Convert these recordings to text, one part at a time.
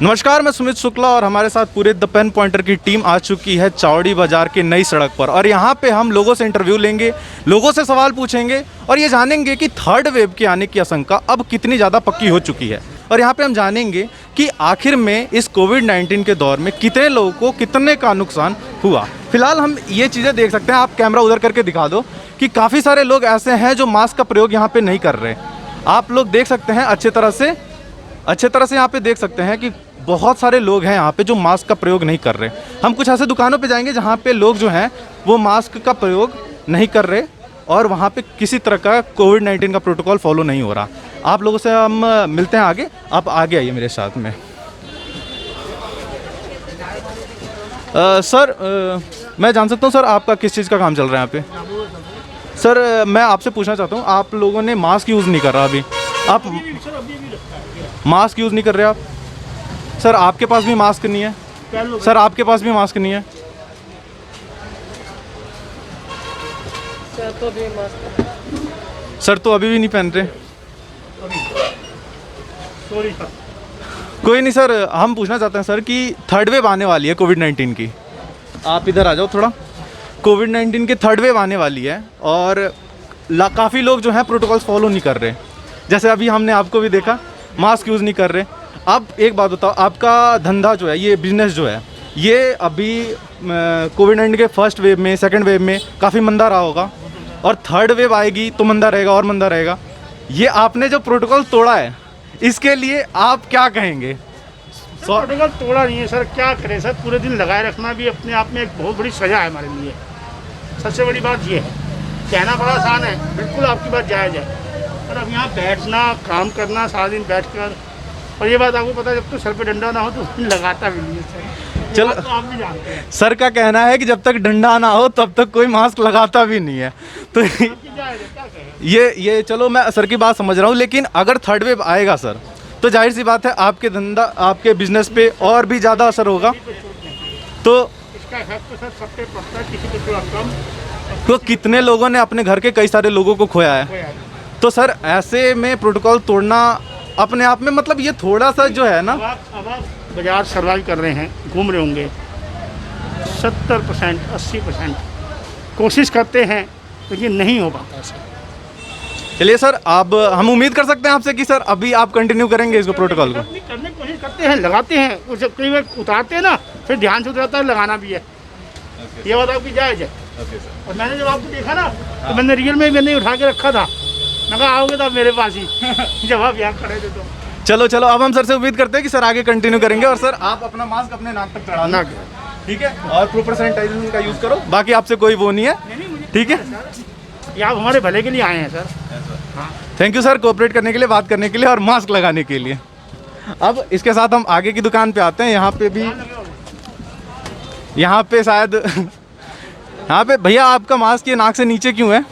नमस्कार, मैं सुमित शुक्ला और हमारे साथ पूरे द पेन पॉइंटर की टीम आ चुकी है चौड़ी बाजार की नई सड़क पर। और यहाँ पे हम लोगों से इंटरव्यू लेंगे, लोगों से सवाल पूछेंगे और ये जानेंगे कि थर्ड वेव के आने की आशंका अब कितनी ज़्यादा पक्की हो चुकी है। और यहाँ पे हम जानेंगे कि आखिर में इस कोविड-19 के दौर में कितने लोगों को कितने का नुकसान हुआ। फिलहाल हम ये चीज़ें देख सकते हैं, आप कैमरा उधर करके दिखा दो कि काफ़ी सारे लोग ऐसे हैं जो मास्क का प्रयोग यहाँ पे नहीं कर रहे। आप लोग देख सकते हैं अच्छे तरह से यहाँ पे देख सकते हैं कि बहुत सारे लोग हैं यहाँ पे जो मास्क का प्रयोग नहीं कर रहे। हम कुछ ऐसे दुकानों पे जाएंगे जहाँ पे लोग जो हैं वो मास्क का प्रयोग नहीं कर रहे और वहाँ पे किसी तरह का कोविड-19 का प्रोटोकॉल फॉलो नहीं हो रहा। आप लोगों से हम मिलते हैं आगे, आप आगे आइए मेरे साथ में। सर, मैं जान सकता हूँ सर आपका किस चीज़ का काम चल रहा है यहाँ पे? सर, मैं आपसे पूछना चाहता हूँ, आप लोगों ने मास्क यूज़ नहीं कर रहा अभी, आप मास्क यूज़ नहीं कर रहे आप? सर, आपके पास भी मास्क नहीं है? सर, आपके पास भी मास्क नहीं है? सर तो अभी भी नहीं पहन रहे। कोई नहीं सर, हम पूछना चाहते हैं सर कि थर्ड वेव आने वाली है कोविड-19 की। आप इधर आ जाओ थोड़ा। कोविड-19 की थर्ड वेव आने वाली है और काफ़ी लोग जो हैं प्रोटोकॉल्स फॉलो नहीं कर रहे। जैसे अभी हमने आपको भी देखा, मास्क यूज़ नहीं कर रहे। अब एक बात बताओ, आपका धंधा जो है, ये बिजनेस जो है, ये अभी कोविड-19 के फर्स्ट वेव में, सेकंड वेव में काफ़ी मंदा रहा होगा और थर्ड वेव आएगी तो मंदा रहेगा और मंदा रहेगा। ये आपने जो प्रोटोकॉल तोड़ा है, इसके लिए आप क्या कहेंगे? प्रोटोकॉल तोड़ा नहीं है सर, क्या करें सर, पूरे दिन लगाए रखना भी अपने आप में एक बहुत बड़ी सज़ा है हमारे लिए। सबसे बड़ी बात ये है, कहना बड़ा आसान है, बिल्कुल आपकी बात जायज़ है, पर अब यहाँ बैठना, काम करना, सारा दिन बैठकर, और ये बात आपको पता है, जब तो सर पे डंडा ना हो तो लगाता भी नहीं है सर। चलो, तो आप भी जानते हैं। सर का कहना है कि जब तक डंडा ना हो तब तक कोई मास्क लगाता भी नहीं है। तो ये चलो, मैं सर की बात समझ रहा हूँ, लेकिन अगर थर्ड वेव आएगा सर, तो जाहिर सी बात है आपके धंधा, आपके बिजनेस पे और भी ज़्यादा असर होगा। तो इसका इफेक्ट तो सर सब पे पड़ता है, किसी पे थोड़ा कम। तो कितने लोगों ने अपने घर के कई सारे लोगों को खोया है। तो सर ऐसे में प्रोटोकॉल तोड़ना अपने आप में, मतलब ये थोड़ा सा जो है ना, अब आप बाजार सर्वाइव कर रहे हैं, घूम रहे होंगे, 70% 80% कोशिश करते हैं लेकिन नहीं हो पाता सर। चलिए सर, अब हम उम्मीद कर सकते हैं आपसे कि सर अभी आप कंटिन्यू करेंगे इसको, प्रोटोकॉल को? करने की कोशिश करते हैं, लगाते हैं, उसे कई बार उतारते हैं ना, फिर ध्यान से उतरता है, लगाना भी है। ये बात आपकी जायज़ है। और मैंने जब आपको देखा ना, तो मैंने रियल में मैंने उठा के रखा था, मैं कहा आओगे तो आप मेरे पास ही जब आप यहाँ खड़े थे तो। चलो, अब हम सर से उम्मीद करते हैं कि सर आगे कंटिन्यू करेंगे। और सर आप अपना मास्क अपने नाक तक चढ़ाना, ठीक है, और प्रॉपर सैनिटाइजेशन का यूज़ करो। बाकी आपसे कोई वो नहीं है, ठीक है? ये आप हमारे भले के लिए आए हैं sir. Thank you sir, cooperate करने के लिए, बात करने के लिए और मास्क लगाने के लिए। अब इसके साथ हम आगे की दुकान पे आते हैं। यहाँ पे भी, यहाँ पे शायद यहाँ पे भैया आपका मास्क ये नाक से नीचे क्यों है?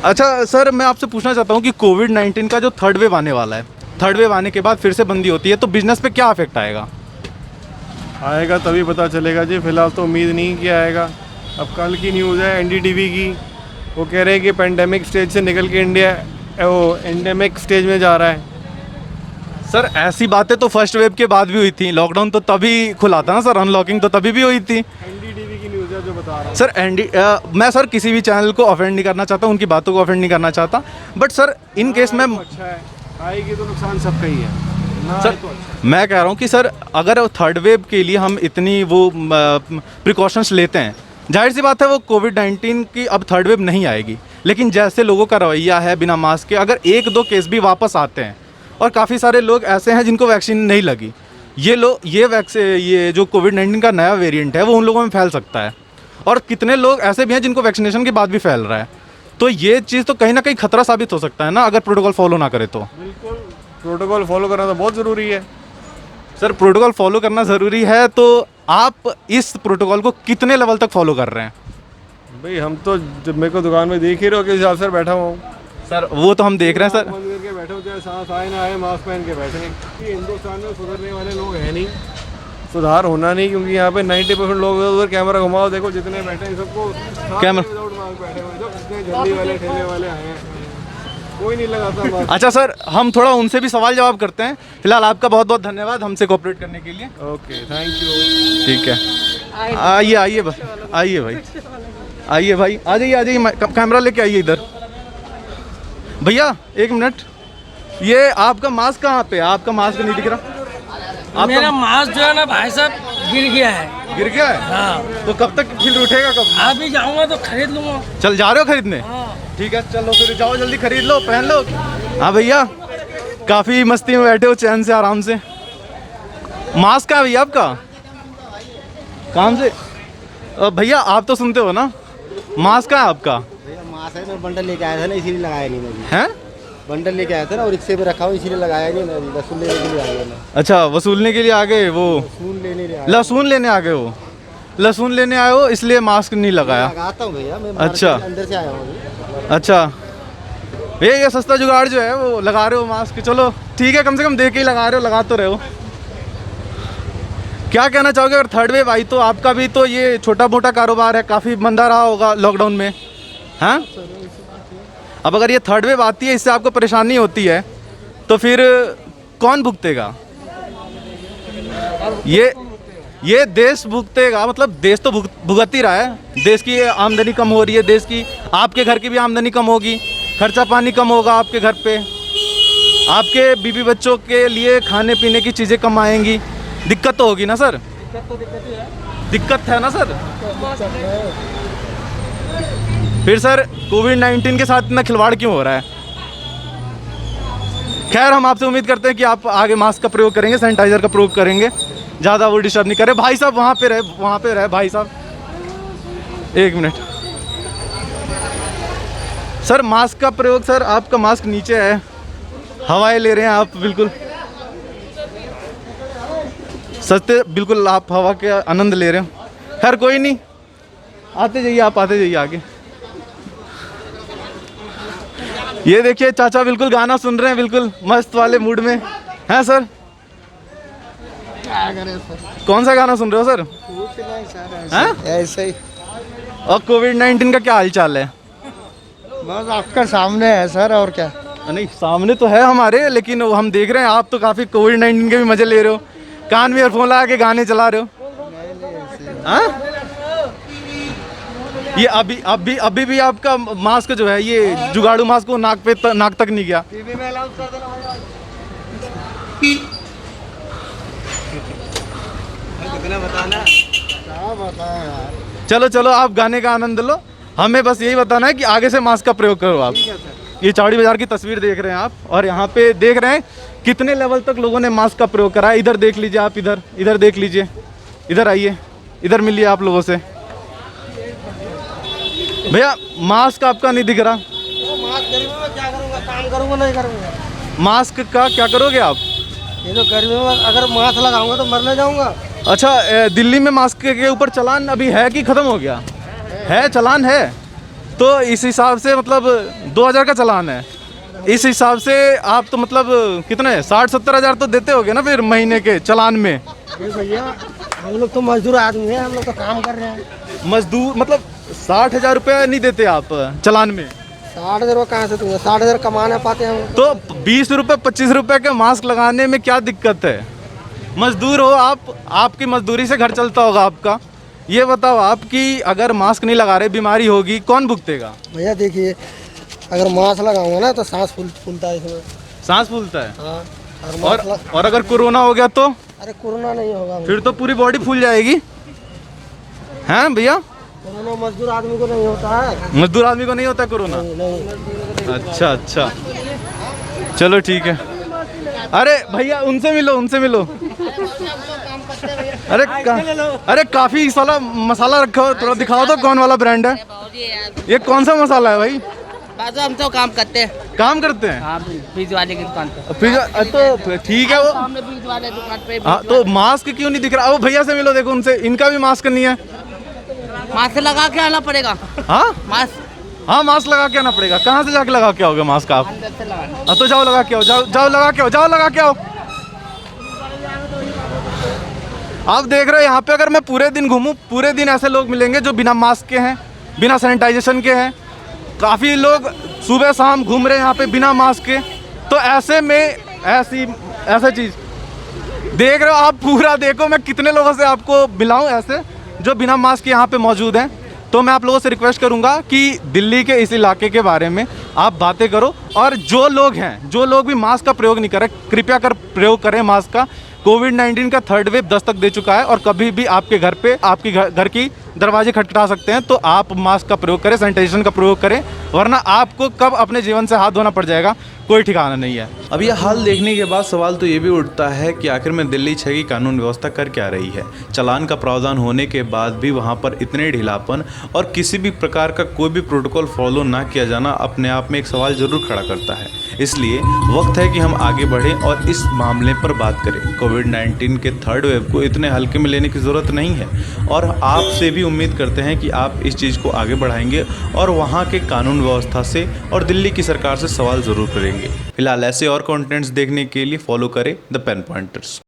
अच्छा सर, मैं आपसे पूछना चाहता हूँ कि कोविड-19 का जो थर्ड वेव आने वाला है, थर्ड वेव आने के बाद फिर से बंदी होती है, तो बिजनेस पे क्या इफेक्ट आएगा? आएगा तभी पता चलेगा जी, फिलहाल तो उम्मीद नहीं कि आएगा। अब कल की न्यूज़ है एनडीटीवी की, वो कह रहे हैं कि पेंडेमिक स्टेज से निकल के इंडिया वो एंडेमिक स्टेज में जा रहा है। सर ऐसी बातें तो फर्स्ट वेव के बाद भी हुई थी, लॉकडाउन तो तभी खुला था ना सर, अनलॉकिंग तो तभी भी हुई थी। एनडीटीवी की न्यूज़ है जो बता रहा हूँ सर। मैं सर किसी भी चैनल को ऑफेंड नहीं करना चाहता, उनकी बातों को ऑफेंड नहीं करना चाहता, बट सर इन केस में अच्छा है, आएगी तो नुकसान सबका ही है ना। सर तो मैं कह रहा हूँ कि सर अगर थर्ड वेव के लिए हम इतनी वो प्रिकॉशंस लेते हैं, जाहिर सी बात है वो कोविड-19 की अब थर्ड वेव नहीं आएगी। लेकिन जैसे लोगों का रवैया है बिना मास्क के, अगर एक दो केस भी वापस आते हैं, और काफ़ी सारे लोग ऐसे हैं जिनको वैक्सीन नहीं लगी, ये जो कोविड-19 का नया वेरिएंट है वो उन लोगों में फैल सकता है। और कितने लोग ऐसे भी हैं जिनको वैक्सीनेशन के बाद भी फैल रहा है। तो ये चीज़ तो कहीं ना कहीं खतरा साबित हो सकता है ना, अगर प्रोटोकॉल फॉलो ना करे तो। बिल्कुल, प्रोटोकॉल फॉलो करना तो बहुत ज़रूरी है सर। प्रोटोकॉल फॉलो करना ज़रूरी है, तो आप इस प्रोटोकॉल को कितने लेवल तक फॉलो कर रहे हैं? भाई हम तो, जब मेरे को दुकान में देख ही रहे हो किस हिसाब से बैठा हुआ हूँ सर, वो तो हम देख रहे हैं सर। बंद करके बैठे हो, चाहे सांस आए ना आए, मास्क पहन के बैठे हैं। कि हिंदुस्तान में सुधरने वाले लोग हैं नहीं, सुधार होना नहीं, क्योंकि यहाँ पे 90% लोग उधर कैमरा घुमाओ, देखो जितने बैठे हैं सबको कैमरा विदाउट मास्क बैठे हुए, जो जितने झल्ली वाले ठेले वाले आए हैं। कोई नहीं लगाता मास्क। अच्छा सर, हम थोड़ा उनसे भी सवाल जवाब करते हैं। फिलहाल आपका बहुत बहुत धन्यवाद हमसे कोऑपरेट करने के लिए। Okay, thank you. ठीक है, आइए आइए भाई, आइए भाई, आइए भाई, आ जाइए आ जाइए, कैमरा लेके आइए इधर। भैया एक मिनट, ये आपका मास्क कहाँ पे है? आपका मास्क नहीं दिख रहा। मेरा मास्क जो है ना भाई साहब गिर गया है। गिर गया है? हाँ, तो कब तक फिर उठेगा कब? अभी जाऊंगा तो खरीद लूंगा। चल जा रहे हो खरीदने? हाँ। ठीक है, चलो फिर जाओ, जल्दी खरीद लो, पहन लो। हाँ भैया, काफ़ी मस्ती में बैठे हो, चैन से आराम से। मास्क कहाँ है भैया आपका? काम से? भैया आप तो सुनते हो ना, मास्क कहाँ है आपका? भैया मास्क है, मैं बंडल लेके आया था ना, इसीलिए लगाया नहीं मैंने। हैं? बंडल लेके आया था ना और रिक्शे पे रखा हुआ, इसीलिए लगाया नहीं, मैं लहसुन लेने के लिए आ गया। मैं अच्छा, वसूलने के लिए आ गए वो? लहसुन लेने आया। लहसुन लेने आ गए हो? लहसुन लेने आए हो इसलिए मास्क नहीं लगाया? लगाता हूँ भैया मैं, अच्छा। मार्केट के अंदर से आया हूँ अभी। अच्छा भैया, ये सस्ता जुगाड़ जो है वो लगा रहे हो मास्क, चलो ठीक है, कम से कम देख के ही लगा रहे हो, लगा तो रहे हो। क्या कहना चाहोगे अगर थर्ड वेव आई तो? आपका भी तो ये छोटा मोटा कारोबार है, काफ़ी मंदा रहा होगा लॉकडाउन में, हाँ? अब अगर ये थर्ड वेव आती है, इससे आपको परेशानी होती है, तो फिर कौन भुगतेगा? ये देश भुगतेगा, मतलब देश तो भुगत ही रहा है। देश की आमदनी कम हो रही है, देश की, आपके घर की भी आमदनी कम होगी, खर्चा पानी कम होगा आपके घर पे, आपके बीवी बच्चों के लिए खाने पीने की चीज़ें कम आएंगी, दिक्कत तो होगी ना सर? दिक्कत है ना सर? फिर सर कोविड-19 के साथ इतना खिलवाड़ क्यों हो रहा है? खैर, हम आपसे उम्मीद करते हैं कि आप आगे मास्क का प्रयोग करेंगे, सैनिटाइजर का प्रयोग करेंगे, ज़्यादा वो डिस्टर्ब नहीं करे। भाई साहब वहाँ पे रहे भाई साहब, एक मिनट सर। मास्क का प्रयोग सर, आपका मास्क नीचे है, हवाएं ले रहे हैं आप, बिल्कुल सस्ते, बिल्कुल आप हवा के आनंद ले रहे हो। खैर कोई नहीं, आते जाइए आप, आते जाइए आगे। ये देखिए चाचा बिल्कुल गाना सुन रहे हैं, बिल्कुल मस्त वाले मूड में हैं सर। क्या करें सर? कौन सा गाना सुन रहे हो सर? कुछ नहीं सर, हैं? ऐसे ही। और कोविड-19 का क्या हालचाल है? बस आपका सामने है सर, और क्या। नहीं, सामने तो है हमारे, लेकिन वो हम देख रहे हैं आप तो काफ़ी कोविड-19 के भी मज़े ले रहे हो, कान में ईयरफोन लगा के गाने चला रहे हो, हाँ? ये अभी भी आपका मास्क जो है, ये जुगाड़ू मास्क को नाक तक नहीं गया। टीवी में अनाउंस कर देना भैया। कितना बताना? क्या बताएं यार। चलो चलो, आप गाने का आनंद लो, हमें बस यही बताना है कि आगे से मास्क का प्रयोग करो आप। ये चौड़ी बाजार की तस्वीर देख रहे हैं आप, और यहाँ पे देख रहे हैं कितने लेवल तक लोगों ने मास्क का प्रयोग करा है। इधर देख लीजिए आप, इधर देख लीजिए, इधर आइए, इधर मिलिए आप लोगों से। भैया मास्क आपका नहीं दिख रहा। मास्क गर्मी में क्या करूँगा, काम करूँगा नहीं करूँगा। मास्क का क्या करोगे आप? ये तो गर्मी में अगर मास्क लगाऊंगा तो मरने जाऊँगा। अच्छा, दिल्ली में मास्क के ऊपर चालान अभी है कि ख़त्म हो गया है? चालान है, तो इस हिसाब से मतलब 2000 का चालान है, इस हिसाब से आप तो मतलब कितने 60-70 हज़ार तो देते होगे ना फिर महीने के चालान में? भैया हम लोग तो मजदूर आदमी हैं, हम लोग तो काम कर रहे हैं। मजदूर मतलब 60,000 रुपये नहीं देते आप चालान में? 60,000 कहाँ से दूंगा? 60,000 कमा ना पाते हैं। तो 20 रुपये 25 रुपये के मास्क लगाने में क्या दिक्कत है? मजदूर हो आप, आपकी मजदूरी से घर चलता होगा आपका। ये बताओ आप कि अगर मास्क नहीं लगा रहे, बीमारी होगी, कौन भुगतेगा? भैया देखिए, अगर मास्क लगाऊंगा ना तो सांस फूलता है इसमें। सांस फूलता है? हाँ। और अगर कोरोना हो गया तो? अरे कोरोना नहीं होगा फिर तो पूरी बॉडी फूल जाएगी, हैं भैया? कोरोना मजदूर आदमी को नहीं होता है। मजदूर आदमी को नहीं होता कोरोना? नहीं। अच्छा, चलो ठीक है। अरे भैया उनसे मिलो। अरे काफी साला मसाला रखा हो, थोड़ा दिखाओ तो कौन वाला ब्रांड है? ये कौन सा मसाला है भाई? हम तो काम करते हैं। काम करते हैं? हाँ, बीज वाले की दुकान पे। तो ठीक है वो। सामने बीज वाले दुकान पे। हाँ, तो मास्क क्यों नहीं दिख रहा? वो भैया से मिलो, देखो उनसे, इनका भी मास्क नहीं है। मास्क लगा के आना पड़ेगा। हाँ मास्क लगा के आना पड़ेगा। कहाँ से जाके लगा के आओगे मास्क आप? अंदर से लगाना। तो जाओ लगा के आओ, जाओ लगा के आओ। आप देख रहे हैं यहाँ पे, अगर मैं पूरे दिन घूमूं, पूरे दिन ऐसे लोग मिलेंगे जो बिना मास्क के हैं, बिना सैनिटाइजेशन के हैं। काफ़ी लोग सुबह शाम घूम रहे हैं यहाँ पे बिना मास्क के। तो ऐसे में ऐसा चीज़ देख रहे हो आप, पूरा देखो मैं कितने लोगों से आपको मिलाऊं ऐसे जो बिना मास्क के यहाँ पे मौजूद हैं। तो मैं आप लोगों से रिक्वेस्ट करूंगा कि दिल्ली के इस इलाके के बारे में आप बातें करो, और जो लोग भी मास्क का प्रयोग नहीं कर रहे, कृपया कर प्रयोग करें मास्क का। कोविड-19 का थर्ड वेव दस्तक दे चुका है और कभी भी आपके घर पे आपकी घर की दरवाजे खटखटा सकते हैं। तो आप मास्क का प्रयोग करें, सैनिटाइजेशन का प्रयोग करें, वरना आपको कब अपने जीवन से हाथ धोना पड़ जाएगा कोई ठिकाना नहीं है। अब यह हाल देखने के बाद सवाल तो ये भी उठता है कि आखिर में दिल्ली 6 की कानून व्यवस्था कर क्या रही है। चालान का प्रावधान होने के बाद भी वहाँ पर इतने ढीलापन और किसी भी प्रकार का कोई भी प्रोटोकॉल फॉलो ना किया जाना अपने आप में एक सवाल जरूर खड़ा करता है। इसलिए वक्त है कि हम आगे बढ़ें और इस मामले पर बात करें। कोविड-19 के थर्ड वेव को इतने हल्के में लेने की ज़रूरत नहीं है, और आपसे भी उम्मीद करते हैं कि आप इस चीज़ को आगे बढ़ाएंगे और वहाँ के कानून व्यवस्था से और दिल्ली की सरकार से सवाल ज़रूर करेंगे। फिलहाल ऐसे और कंटेंट्स देखने के लिए फॉलो करें द पेन पॉइंटर्स।